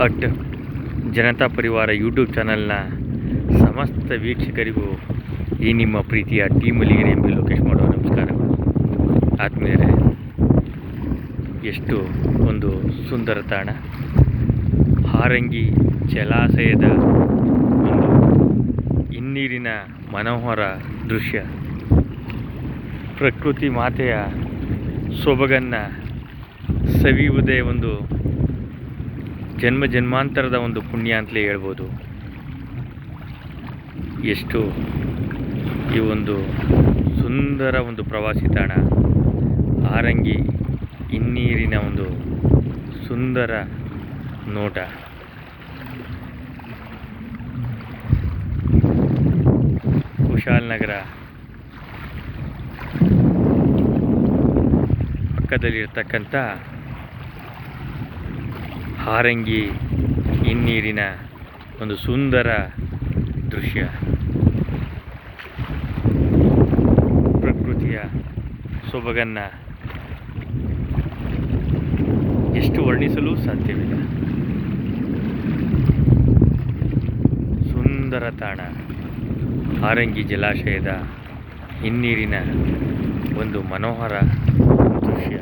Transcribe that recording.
At Janata ಪರಿವಾರ YouTube ಚಾನಲ್ನ ಸಮಸ್ತ ವೀಕ್ಷಕರಿಗೂ ಈ ನಿಮ್ಮ ಪ್ರೀತಿಯ ಟಿ ಮಲ್ಲಿಗೆರೆ ಎಂಬ ಲೋಕೇಶ್ ಮಾಡುವ ನಮಸ್ಕಾರಗಳು. ಆತ್ಮೀಯರೇ, ಎಷ್ಟು ಒಂದು ಸುಂದರ ತಾಣ, ಹಾರಂಗಿ ಜಲಾಶಯದ ಒಂದು ಹಿನ್ನೀರಿನ ಮನೋಹರ ದೃಶ್ಯ, ಪ್ರಕೃತಿ ಮಾತೆಯ ಸೊಬಗನ್ನು ಸವಿಯುವುದೇ ಒಂದು ಜನ್ಮ ಜನ್ಮಾಂತರದ ಒಂದು ಪುಣ್ಯ ಅಂತಲೇ ಹೇಳ್ಬೋದು. ಎಷ್ಟು ಈ ಒಂದು ಸುಂದರ ಒಂದು ಪ್ರವಾಸಿ ತಾಣ, ಹಾರಂಗಿ ಹಿನ್ನೀರಿನ ಒಂದು ಸುಂದರ ನೋಟ. ಕುಶಾಲನಗರ ಪಕ್ಕದಲ್ಲಿರ್ತಕ್ಕಂಥ ಹಾರಂಗಿ ಹಿನ್ನೀರಿನ ಒಂದು ಸುಂದರ ದೃಶ್ಯ, ಪ್ರಕೃತಿಯ ಸೊಬಗನ್ನು ಎಷ್ಟು ವರ್ಣಿಸಲು ಸಾಧ್ಯವಿಲ್ಲ. ಸುಂದರ ತಾಣ, ಹಾರಂಗಿ ಜಲಾಶಯದ ಹಿನ್ನೀರಿನ ಒಂದು ಮನೋಹರ ದೃಶ್ಯ.